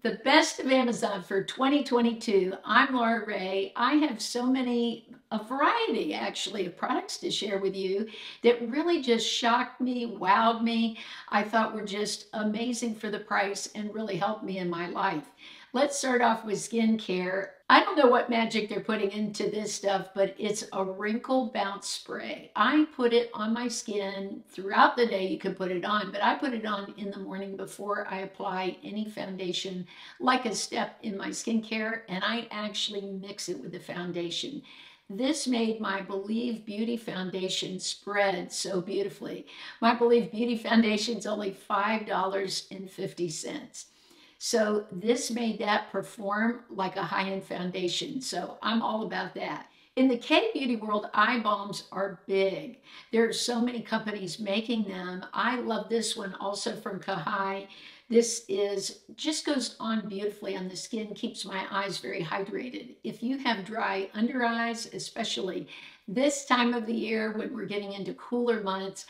The best of Amazon for 2022. I'm Laura Ray. I have a variety actually, of products to share with you that really just shocked me, wowed me. I thought were just amazing for the price and really helped me in my life. Let's start off with skincare. I don't know what magic they're putting into this stuff, but it's a wrinkle bounce spray. I put it on my skin throughout the day. You can put it on, but I put it on in the morning before I apply any foundation, like a step in my skincare, and I actually mix it with the foundation. This made my Believe Beauty foundation spread so beautifully. My Believe Beauty foundation is only $5.50. So this made that perform like a high-end foundation. So I'm all about that. In the K-beauty world, eye balms are big. There are so many companies making them. I love this one also from Kahi. This just goes on beautifully on the skin, keeps my eyes very hydrated. If you have dry under eyes, especially this time of the year when we're getting into cooler months,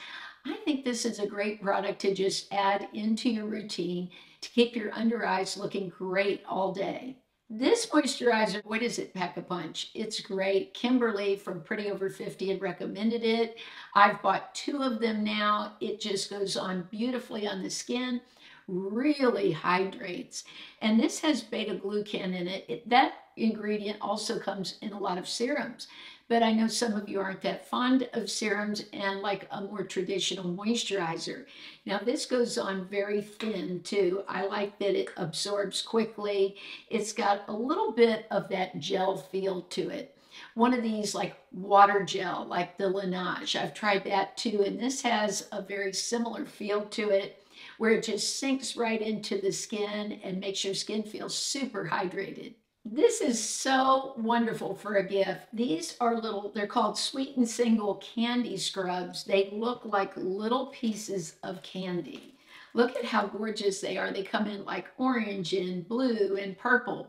I think this is a great product to just add into your routine to keep your under eyes looking great all day. This moisturizer, what is it, Pack a Punch? It's great. Kimberly from Pretty Over 50 had recommended it. I've bought 2 of them now. It just goes on beautifully on the skin, really hydrates. And this has beta glucan in it. That ingredient also comes in a lot of serums. But I know some of you aren't that fond of serums and like a more traditional moisturizer. Now this goes on very thin too. I like that it absorbs quickly. It's got a little bit of that gel feel to it. One of these like water gel, like the Laneige. I've tried that too, and this has a very similar feel to it where it just sinks right into the skin and makes your skin feel super hydrated. This is so wonderful for a gift. These are they're called Sweet and Single Candy Scrubs. They look like little pieces of candy. Look at how gorgeous they are. They come in like orange and blue and purple.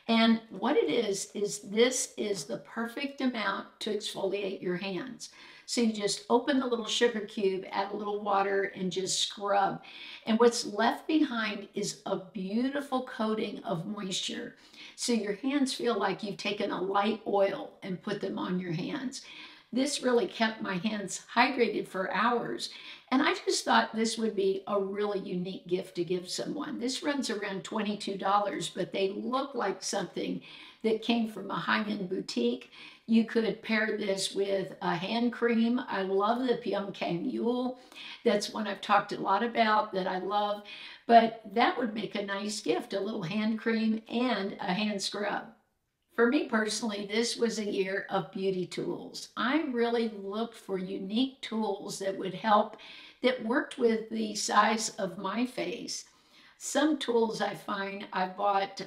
And what it is this is the perfect amount to exfoliate your hands. So you just open the little sugar cube, add a little water, and just scrub. And what's left behind is a beautiful coating of moisture. So your hands feel like you've taken a light oil and put them on your hands. This really kept my hands hydrated for hours. And I just thought this would be a really unique gift to give someone. This runs around $22, but they look like something that came from a high-end boutique. You could pair this with a hand cream. I love the Pumpkin Mule. That's one I've talked a lot about that I love. But that would make a nice gift, a little hand cream and a hand scrub. For me personally, this was a year of beauty tools. I really looked for unique tools that would help, that worked with the size of my face. Some tools I find, I bought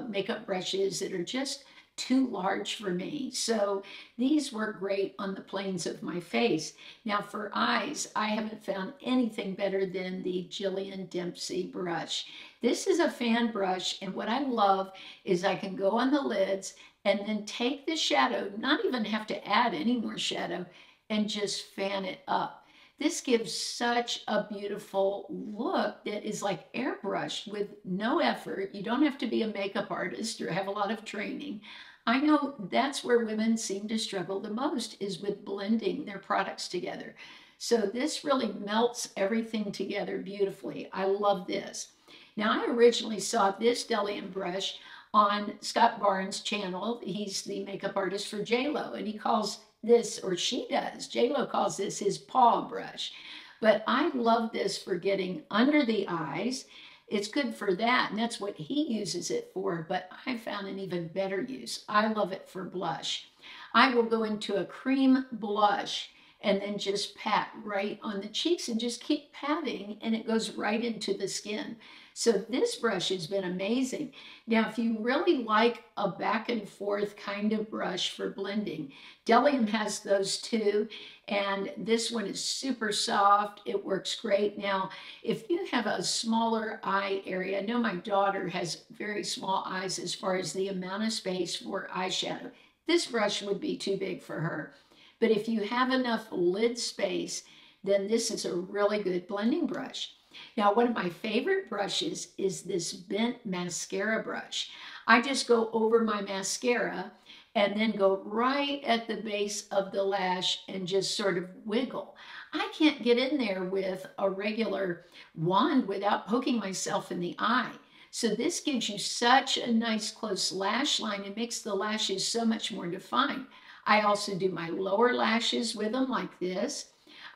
makeup brushes that are just too large for me. So these work great on the planes of my face. Now for eyes, I haven't found anything better than the Jillian Dempsey brush. This is a fan brush, and what I love is I can go on the lids and then take the shadow, not even have to add any more shadow, and just fan it up. This gives such a beautiful look that is like airbrushed with no effort. You don't have to be a makeup artist or have a lot of training. I know that's where women seem to struggle the most, is with blending their products together. So this really melts everything together beautifully. I love this. Now I originally saw this Bdellium brush on Scott Barnes' channel. He's the makeup artist for J-Lo, and he calls this, or she does, J-Lo calls this his paw brush. But I love this for getting under the eyes. It's good for that, and that's what he uses it for, but I found an even better use. I love it for blush. I will go into a cream blush and then just pat right on the cheeks and just keep patting, and it goes right into the skin. So this brush has been amazing. Now, if you really like a back and forth kind of brush for blending, Bdellium has those too, and this one is super soft. It works great. Now, if you have a smaller eye area, I know my daughter has very small eyes as far as the amount of space for eyeshadow. This brush would be too big for her. But if you have enough lid space, then this is a really good blending brush. Now, one of my favorite brushes is this bent mascara brush. I just go over my mascara and then go right at the base of the lash and just sort of wiggle. I can't get in there with a regular wand without poking myself in the eye. So this gives you such a nice close lash line and makes the lashes so much more defined. I also do my lower lashes with them like this.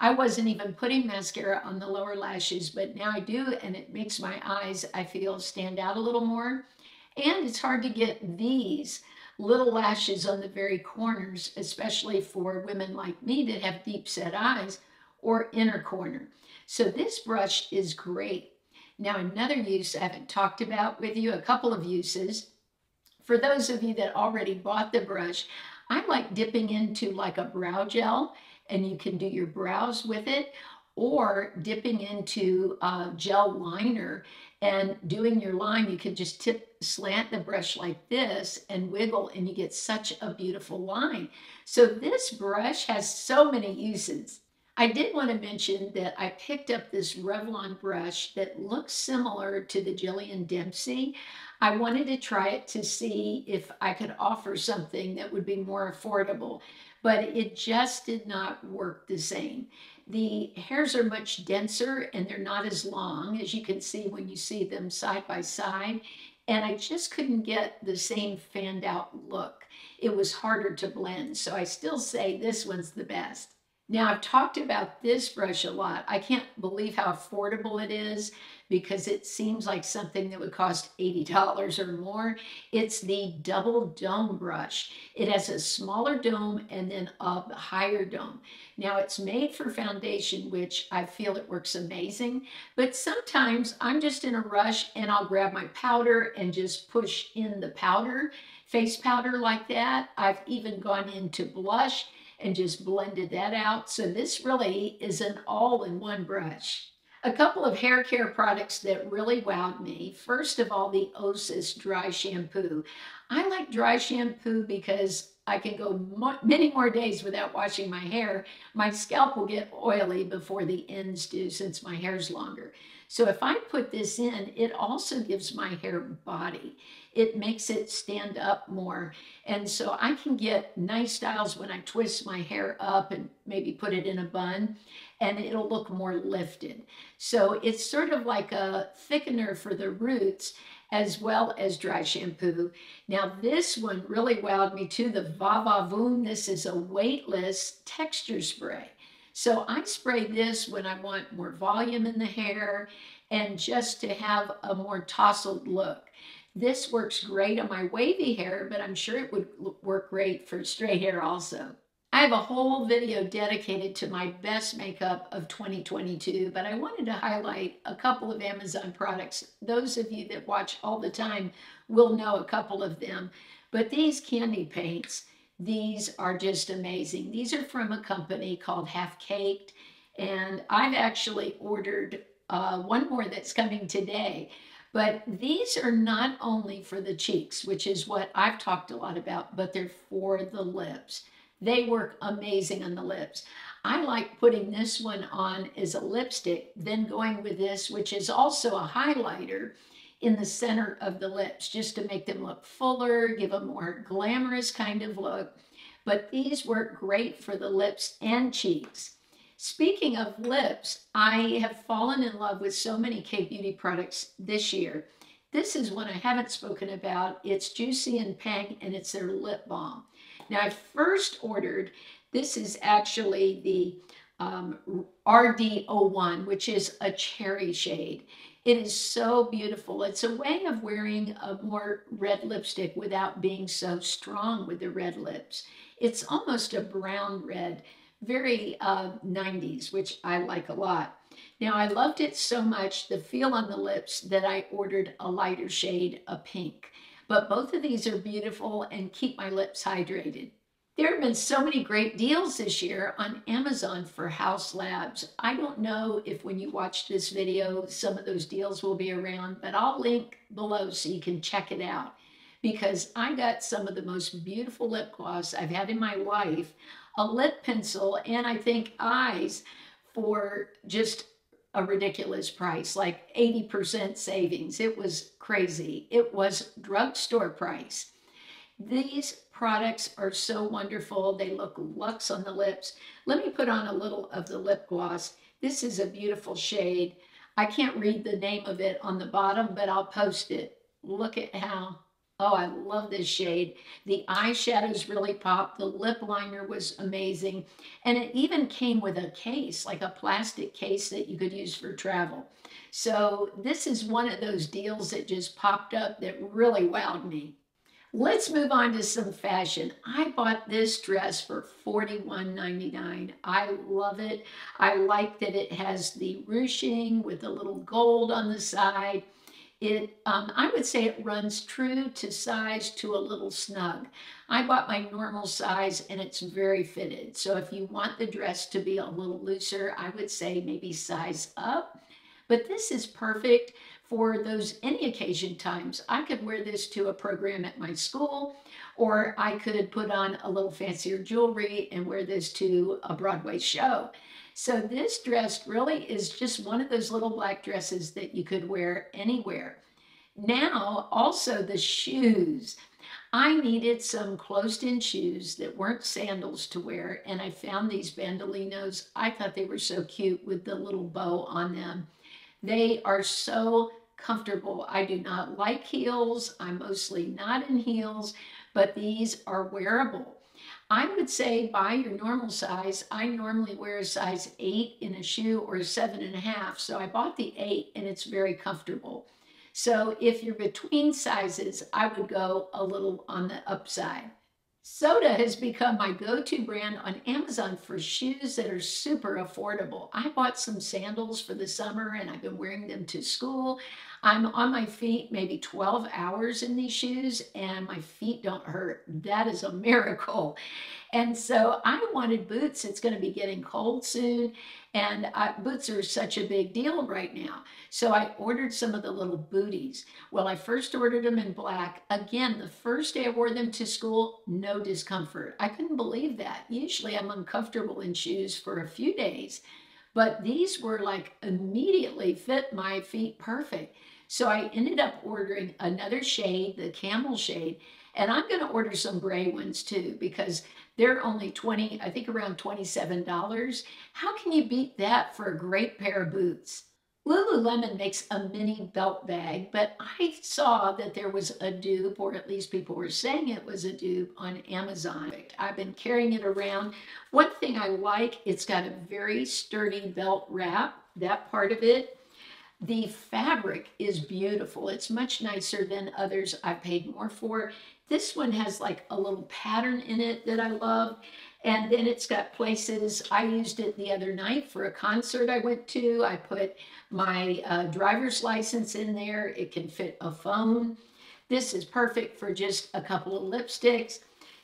I wasn't even putting mascara on the lower lashes, but now I do, and it makes my eyes, I feel, stand out a little more. And it's hard to get these little lashes on the very corners, especially for women like me that have deep set eyes or inner corner. So this brush is great. Now, another use I haven't talked about with you, a couple of uses. For those of you that already bought the brush, I like dipping into like a brow gel, and you can do your brows with it, or dipping into a gel liner and doing your line. You can just slant the brush like this and wiggle, and you get such a beautiful line. So this brush has so many uses. I did want to mention that I picked up this Revlon brush that looks similar to the Jillian Dempsey. I wanted to try it to see if I could offer something that would be more affordable, but it just did not work the same. The hairs are much denser and they're not as long, as you can see when you see them side by side, and I just couldn't get the same fanned out look. It was harder to blend, so I still say this one's the best. Now, I've talked about this brush a lot. I can't believe how affordable it is because it seems like something that would cost $80 or more. It's the double dome brush. It has a smaller dome and then a higher dome. Now, it's made for foundation, which I feel it works amazing, but sometimes I'm just in a rush and I'll grab my powder and just push in the powder, face powder like that. I've even gone into blush and just blended that out. So this really is an all-in-one brush. A couple of hair care products that really wowed me. First of all, the Osis dry shampoo. I like dry shampoo because I can go many more days without washing my hair. My scalp will get oily before the ends do since my hair's longer. So if I put this in, it also gives my hair body. It makes it stand up more. And so I can get nice styles when I twist my hair up and maybe put it in a bun, and it'll look more lifted. So it's sort of like a thickener for the roots as well as dry shampoo. Now this one really wowed me too, the Va Va Voom. This is a weightless texture spray. So I spray this when I want more volume in the hair and just to have a more tousled look. This works great on my wavy hair, but I'm sure it would work great for straight hair also. I have a whole video dedicated to my best makeup of 2022, but I wanted to highlight a couple of Amazon products. Those of you that watch all the time will know a couple of them, but these candy paints, these are just amazing. These are from a company called Half Caked, and I've actually ordered one more that's coming today. But these are not only for the cheeks, which is what I've talked a lot about, but they're for the lips. They work amazing on the lips. I like putting this one on as a lipstick, then going with this, which is also a highlighter, in the center of the lips, just to make them look fuller, give a more glamorous kind of look. But these work great for the lips and cheeks. Speaking of lips, I have fallen in love with so many K-Beauty products this year. This is one I haven't spoken about. It's Juicy and Peng, and it's their lip balm. Now, I first ordered, this is actually the RD01, which is a cherry shade. It is so beautiful. It's a way of wearing a more red lipstick without being so strong with the red lips. It's almost a brown red, very 90s, which I like a lot. Now, I loved it so much, the feel on the lips, that I ordered a lighter shade, a pink. But both of these are beautiful and keep my lips hydrated. There have been so many great deals this year on Amazon for Haus Labs. I don't know if when you watch this video, some of those deals will be around, but I'll link below so you can check it out, because I got some of the most beautiful lip gloss I've had in my life, a lip pencil, and I think eyes for just a ridiculous price, like 80% savings. It was crazy. It was drugstore price. These products are so wonderful. They look luxe on the lips. Let me put on a little of the lip gloss. This is a beautiful shade. I can't read the name of it on the bottom, but I'll post it. Look at how, oh, I love this shade. The eyeshadows really popped. The lip liner was amazing. And it even came with a case, like a plastic case that you could use for travel. So this is one of those deals that just popped up that really wowed me. Let's move on to some fashion. I bought this dress for $41.99. I love it. I like that it has the ruching with a little gold on the side. I would say it runs true to size to a little snug. I bought my normal size and it's very fitted. So if you want the dress to be a little looser, I would say maybe size up. But this is perfect for those any occasion times. I could wear this to a program at my school, or I could put on a little fancier jewelry and wear this to a Broadway show. So this dress really is just one of those little black dresses that you could wear anywhere. Now, also the shoes. I needed some closed-in shoes that weren't sandals to wear, and I found these Bandolinos. I thought they were so cute with the little bow on them. They are so comfortable. I do not like heels. I'm mostly not in heels, but these are wearable. I would say buy your normal size. I normally wear a size 8 in a shoe or a 7.5. So I bought the 8 and it's very comfortable. So if you're between sizes, I would go a little on the upside. Soda has become my go-to brand on Amazon for shoes that are super affordable. I bought some sandals for the summer and I've been wearing them to school. I'm on my feet maybe 12 hours in these shoes and my feet don't hurt. That is a miracle. And so I wanted boots. It's going to be getting cold soon. And boots are such a big deal right now. So I ordered some of the little booties. Well, I first ordered them in black. Again, the first day I wore them to school, no discomfort. I couldn't believe that. Usually I'm uncomfortable in shoes for a few days, but these were like immediately fit my feet perfect. So I ended up ordering another shade, the camel shade, and I'm going to order some gray ones too because they're only I think around $27. How can you beat that for a great pair of boots? Lululemon makes a mini belt bag, but I saw that there was a dupe, or at least people were saying it was a dupe on Amazon. I've been carrying it around. One thing I like, it's got a very sturdy belt wrap, that part of it. The fabric is beautiful. It's much nicer than others I've paid more for. This one has like a little pattern in it that I love. And then it's got places, I used it the other night for a concert I went to. I put my driver's license in there. It can fit a phone. This is perfect for just a couple of lipsticks.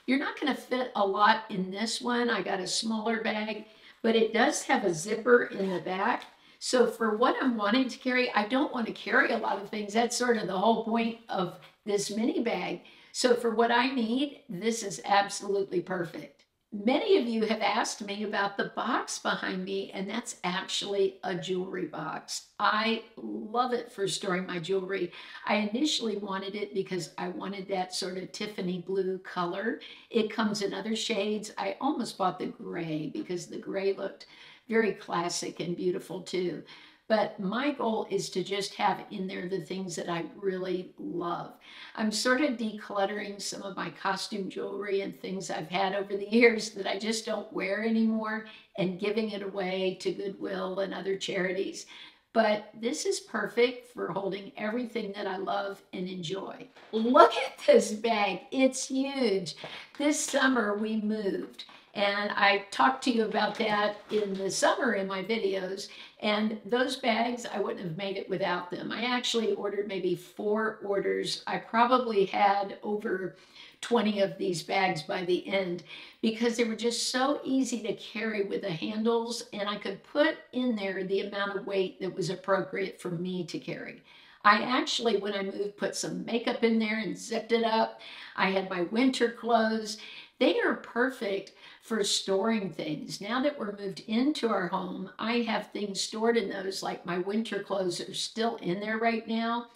You're not going to fit a lot in this one. I got a smaller bag, but it does have a zipper in the back. So for what I'm wanting to carry, I don't want to carry a lot of things. That's sort of the whole point of this mini bag. So for what I need, this is absolutely perfect. Many of you have asked me about the box behind me, and that's actually a jewelry box. I love it for storing my jewelry. I initially wanted it because I wanted that sort of Tiffany blue color. It comes in other shades. I almost bought the gray because the gray looked very classic and beautiful too. But my goal is to just have in there the things that I really love. I'm sort of decluttering some of my costume jewelry and things I've had over the years that I just don't wear anymore and giving it away to Goodwill and other charities. But this is perfect for holding everything that I love and enjoy. Look at this bag. It's huge. This summer we moved. And I talked to you about that in the summer in my videos. And those bags, I wouldn't have made it without them. I actually ordered maybe 4 orders. I probably had over 20 of these bags by the end because they were just so easy to carry with the handles. And I could put in there the amount of weight that was appropriate for me to carry. I actually, when I moved, put some makeup in there and zipped it up. I had my winter clothes. They are perfect for storing things. Now that we're moved into our home, I have things stored in those, like my winter clothes are still in there right now.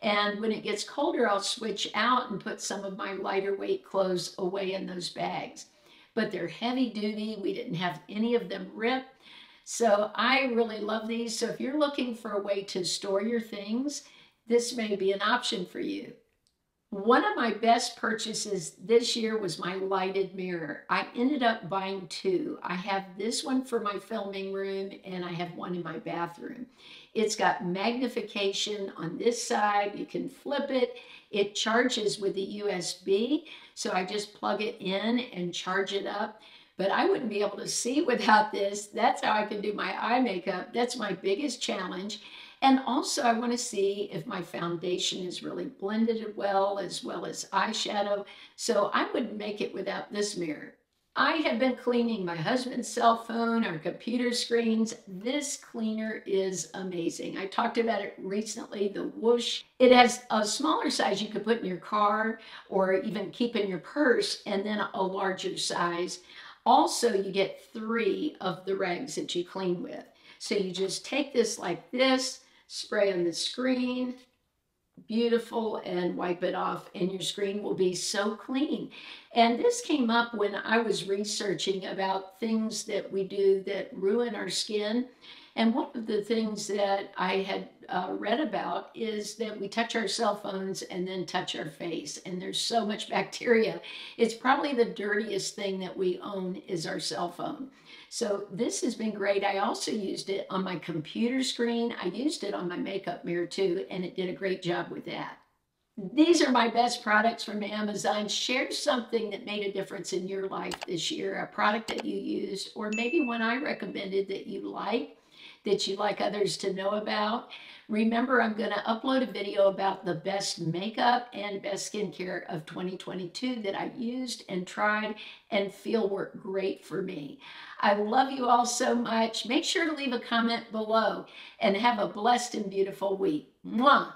And when it gets colder, I'll switch out and put some of my lighter weight clothes away in those bags. But they're heavy duty. We didn't have any of them rip. So I really love these. So if you're looking for a way to store your things, this may be an option for you. One of my best purchases this year was my lighted mirror. I ended up buying two. I have this one for my filming room and I have one in my bathroom. It's got magnification on this side. You can flip it. It charges with the USB. So I just plug it in and charge it up. But I wouldn't be able to see without this. That's how I can do my eye makeup. That's my biggest challenge. And also I want to see if my foundation is really blended well as eyeshadow. So I wouldn't make it without this mirror. I have been cleaning my husband's cell phone, our computer screens. This cleaner is amazing. I talked about it recently, the Whoosh. It has a smaller size you could put in your car or even keep in your purse, and then a larger size. Also, you get 3 of the rags that you clean with. So you just take this like this, spray on the screen, beautiful, and wipe it off, and your screen will be so clean. And this came up when I was researching about things that we do that ruin our skin. And one of the things that I had read about is that we touch our cell phones and then touch our face. And there's so much bacteria. It's probably the dirtiest thing that we own is our cell phone. So this has been great. I also used it on my computer screen. I used it on my makeup mirror too, and it did a great job with that. These are my best products from Amazon. Share something that made a difference in your life this year, a product that you used, or maybe one I recommended that you like others to know about. Remember, I'm going to upload a video about the best makeup and best skincare of 2022 that I used and tried and feel work great for me. I love you all so much. Make sure to leave a comment below and have a blessed and beautiful week. Mwah!